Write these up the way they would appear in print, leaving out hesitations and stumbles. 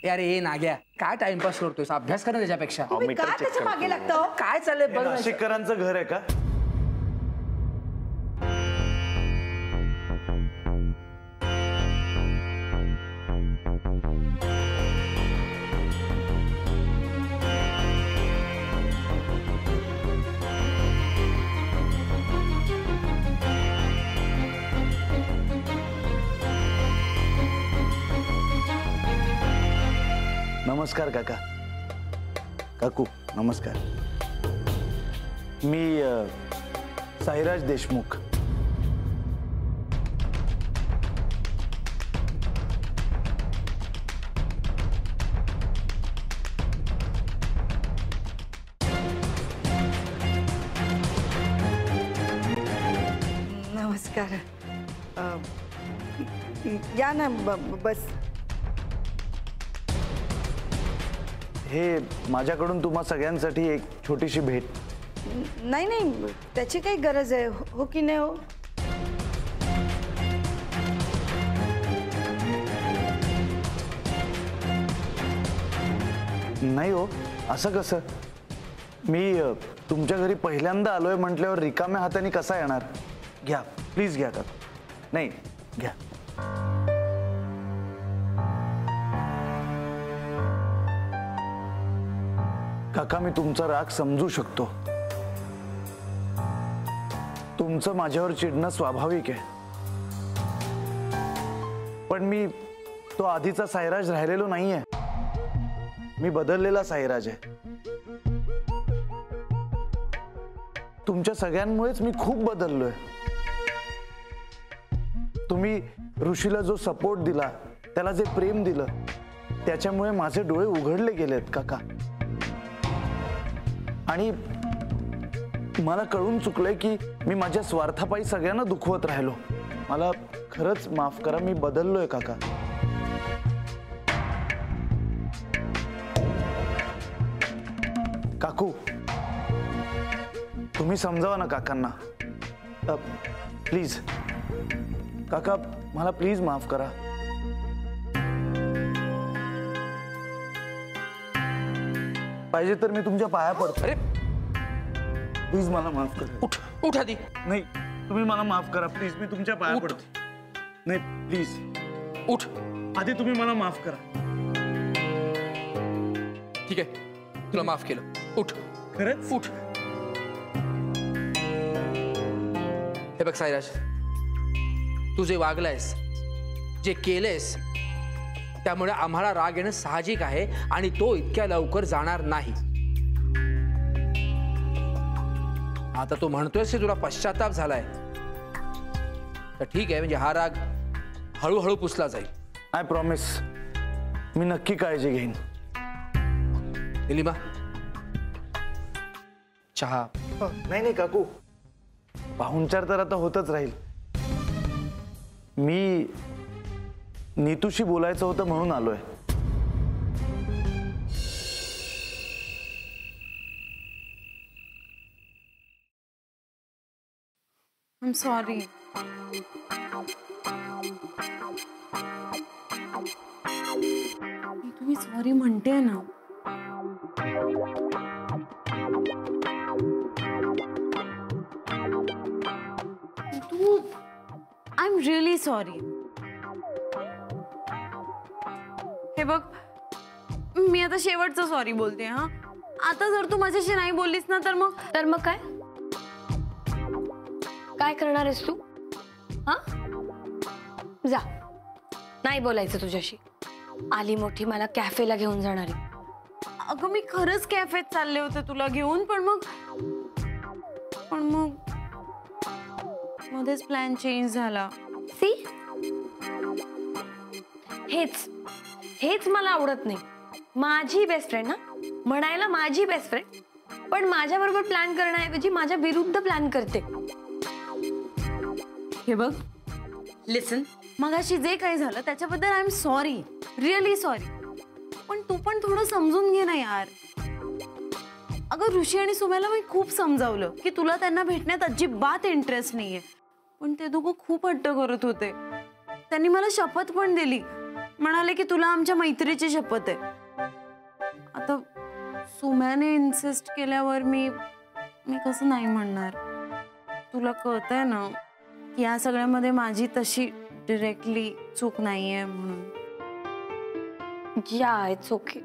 यार ये नाग्या काय टाइमपास करतोयस, अभ्यास कर ना त्याच्यापेक्षा. तुम्ही काय त्याच्या मागे लागता? काय चाललंय बघ. नाशिककरांचं घर आहे का? नमस्कार काका. काकू नमस्कार. मी साईराज देशमुख. नमस्कार. या ना बस. हे माझ्याकडून तुम्हा सगळ्यांसाठी एक छोटीशी भेट. नाही नाही, त्याची काही गरज आहे हो की नाही हो? नाही हो, असं कसं? मी तुमच्या घरी पहिल्यांदा आलोय म्हटल्यावर रिकाम्या हाताने कसा येणार? घ्या प्लीज घ्या काका. नाही घ्या. काका मी तुमचा राग समजू शकतो. तुमचं माझ्यावर चिडणं स्वाभाविक आहे. पण मी तो आधीचा साईराज राहिलेलो नाहीये. मी बदललेला साईराज आहे. तुमच्या सगळ्यांमुळेच मी खूप बदललोय. तुम्ही ऋषीला जो सपोर्ट दिला, त्याला जे प्रेम दिलं, त्याच्यामुळे माझे डोळे उघडले गेलेत काका. आणि मला कळून चुकलंय की मी माझ्या स्वार्थापायी सगळ्यांना दुखवत राहिलो. मला खरंच माफ करा. मी बदललोय काका. काकू तुम्ही समजावा ना काकांना प्लीज. काका मला प्लीज माफ करा. पाहिजे तर मी तुमच्या पाया पडतो. अरे प्लीज मला माफ करा. उठ उठ आधी. नाही तुम्ही मला माफ करा प्लीज. मी तुमच्या पाया पडतो. नाही प्लीज उठ. आधी तुम्ही मला माफ करा. ठीक आहे, तुला माफ केलं. उठ. खरंच उठ. हे बघ साईराज, तू जे वागलायस, जे केलेस, त्यामुळे आम्हाला राग येणं साहजिक आहे आणि तो इतक्या लवकर जाणार नाही. आता तू म्हणतोयस की तुला पश्चाताप झालाय, तर ठीक आहे. म्हणजे हा राग हळूहळू पुसला जाईल. I promise. मी नक्की काळजी घेईन. निलिमा चहा. नाही नाही काकू, पाहुणचार तर आता होतच राहील. मी नीतूशी बोलायचं होतं म्हणून आलोय. I'm sorry. तुम्ही सॉरी म्हणते ना. तू आय एम रिअली सॉरी. हे बघ, मी आता शेवटचं सॉरी बोलते. हा, आता जर तू माझ्याशी नाही बोललीस ना तर मग काय काय करणार आहेस तू? हा, जा. नाही बोलायचं तुझ्याशी. आली मोठी मला कॅफेला घेऊन जाणारी. अगं मी खरंच कॅफेत चालले होते तुला घेऊन, पण मग मध्येच प्लॅन चेंज झाला. सी, हेच मला आवडत नाही. माझी बेस्ट फ्रेंड ना, म्हणायला माझी बेस्ट फ्रेंड, पण माझ्याबरोबर प्लॅन करण्याऐवजी माझ्या विरुद्ध प्लॅन करते. हे बघ, लिसन, मगाशी जे काही झालं त्याच्याबद्दल I am sorry, really sorry. पण तू पण थोडं समजून घे ना यार. अगं ऋषी आणि सुम्याला मी खूप समजावलं की तुला त्यांना भेटण्यात अजिबात इंटरेस्ट नाहीये, पण ते दोघं खूप हट्ट करत होते. त्यांनी मला शपथ पण दिली म्हणाले की तुला आमच्या मैत्रीची शपथ आहे. आता सुम्याने इन्सिस्ट केल्यावर मी कसं नाही म्हणणार. तुला कळतंय ना की या सगळ्यामध्ये माझी तशी डिरेक्टली चूक नाहीये म्हणून. या इट्स ओके.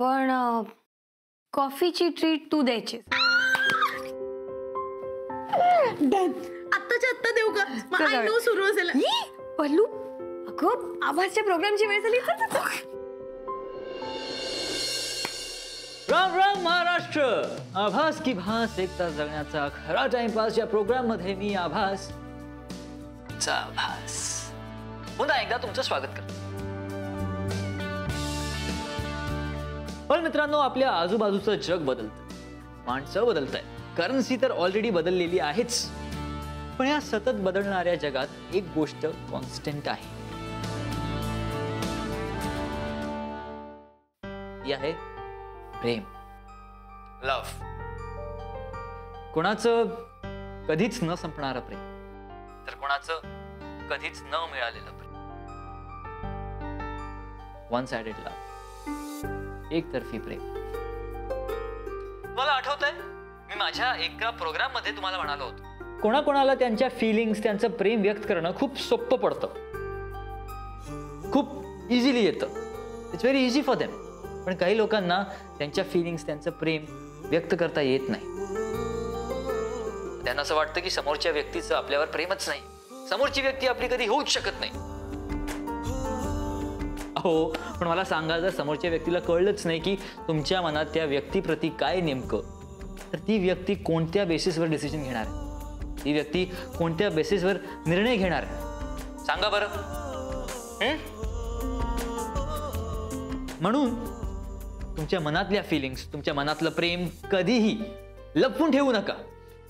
पण कॉफीची ट्रीट तू द्यायची. आत्ताच्या आत्ता देऊ का? I know सुरू असेल. पल्लू अगं आभासच्या प्रोग्रामची वेळ झाली. राम राम महाराष्ट्र. आभास की भास एक तास जगण्याचा खरा टाइमपास या प्रोग्राम मध्ये मी आभास पुन्हा एकदा तुमचं स्वागत करतो. पण मित्रांनो, आपल्या आजूबाजूचं जग बदलतंय, माणसं बदलत आहे, करन्सी तर ऑलरेडी बदललेली आहेच. पण या सतत बदलणाऱ्या जगात एक गोष्ट कॉन्स्टंट आहे, ती आहे प्रेम, लव्ह. कोणाचं कधीच न संपणारं प्रेम, तर कोणाचं कधीच न मिळालेलं प्रेम. वन साइडेड लव्ह, एकतर्फी प्रेम. मला आठवतंय, मी माझ्या एका प्रोग्राम मध्ये तुम्हाला म्हणालो होतो, कोणाकोणाला त्यांच्या फिलिंग्स, त्यांचं प्रेम व्यक्त करणं खूप सोपं पडतं, खूप इझिली येतं. It's very easy for them. पण काही लोकांना त्यांच्या फिलिंग्स, त्यांचं प्रेम व्यक्त करता येत नाही. त्यांना असं वाटतं की समोरच्या व्यक्तीचं आपल्यावर प्रेमच नाही, समोरची व्यक्ती आपली कधी होऊच शकत नाही. अहो, पण मला सांगा, जर समोरच्या व्यक्तीला कळलंच नाही की तुमच्या मनात त्या व्यक्तीप्रती काय नेमकं, तर ती व्यक्ती कोणत्या बेसिसवर डिसिजन घेणार आहे, ती व्यक्ती कोणत्या बेसिसवर निर्णय घेणार आहे, सांगा बरं. म्हणून तुमच्या मनातल्या फिलिंग्स, तुमच्या मनातलं प्रेम कधीही लपवून ठेवू नका.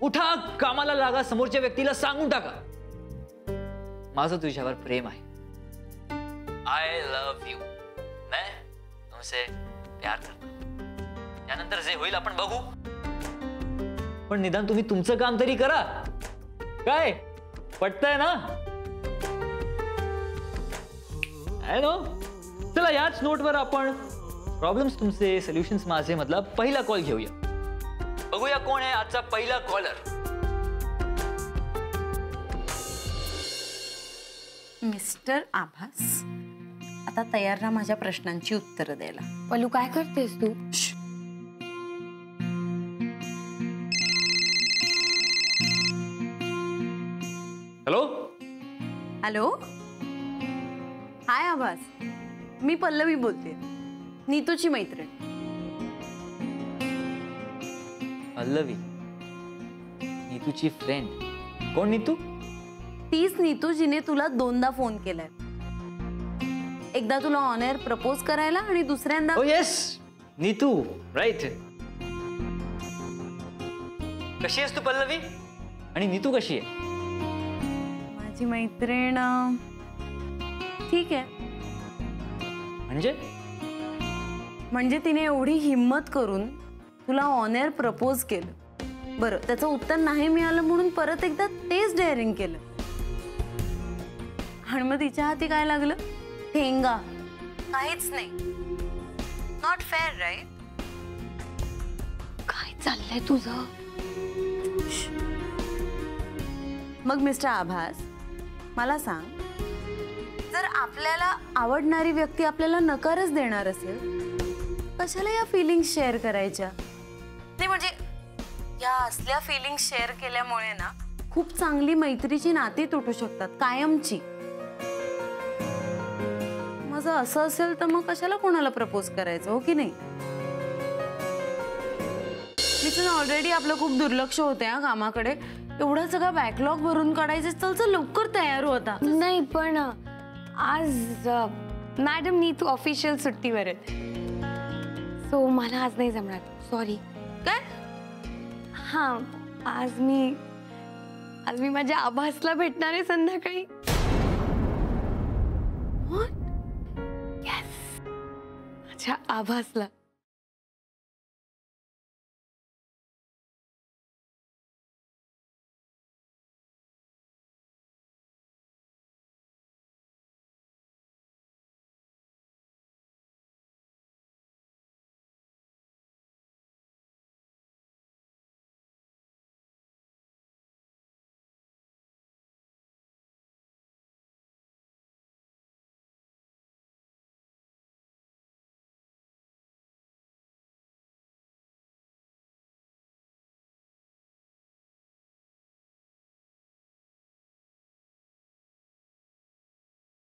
उठा, कामाला लागा, समोरच्या व्यक्तीला सांगून टाका, माझं तुझ्यावर प्रेम आहे, आय लव्ह यू, मैं तुमसे प्यार करता. त्यानंतर जे होईल आपण बघू, पण निदान तुम्ही तुमचं काम तरी करा. काय पटतंय ना? I know. चला, याच नोटवर आपण प्रॉब्लेम्स तुमचे, सोल्युशन्स माझे मधला पहिला कॉल घेऊया. बघूया कोण आहे आजचा पहिला कॉलर. मिस्टर आभास, आता तयार राहा माझ्या प्रश्नांची उत्तरं द्यायला. पल्लू काय करतेस तू? हॅलो. हॅलो, हाय आभास, मी पल्लवी बोलते, नीतूची मैत्रीण. पल्लवी, नीतूची फ्रेंड? कोण नीतू? तीच नीतू जिने तुला 2दा फोन केलाय. एकदा तुला ऑन एअर प्रपोज करायला आणि दुसऱ्यांदा. ओ येस, नीतू, राईट. कशी आहेस तू पल्लवी? आणि नीतू कशी आहे? माझी मैत्रीण ठीक आहे. म्हणजे तिने एवढी हिम्मत करून तुला ऑन एअर प्रपोज केलं. बरं, त्याचं उत्तर नाही मिळालं म्हणून परत एकदा तेच डेअरिंग केलं, आणि मग तिच्या हाती काय लागलं? ठेंगा. काहीच नाही. Not fair, right? काय चाललंय तुझं? मग मिस्टर आभास, मला सांग, जर आपल्याला आवडणारी व्यक्ती आपल्याला नकारच देणार असेल, कशाला या फिलिंग्स शेअर करायच्या? नाही म्हणजे या असल्या फिलिंग्स शेअर केल्यामुळे ना खूप चांगली मैत्रीची नाती तुटू शकतात, कायमची. माझं असं असेल तर मग कशाला कोणाला प्रपोज करायचं, हो की नाही? मी ऑलरेडी आपलं खूप दुर्लक्ष होते हा कामाकडे. एवढा सगळा बॅकलॉग भरून काढायचं. चल चल लवकर तयार हो आता. नाही, पण आज मॅडम नीतू ऑफिशियल सुट्टीवर आहे, सो मला आज नाही जमणार. सॉरी. काय? हां, आज मी माझ्या आभासला भेटणार आहे संध्याकाळी. येस, माझ्या आभासला.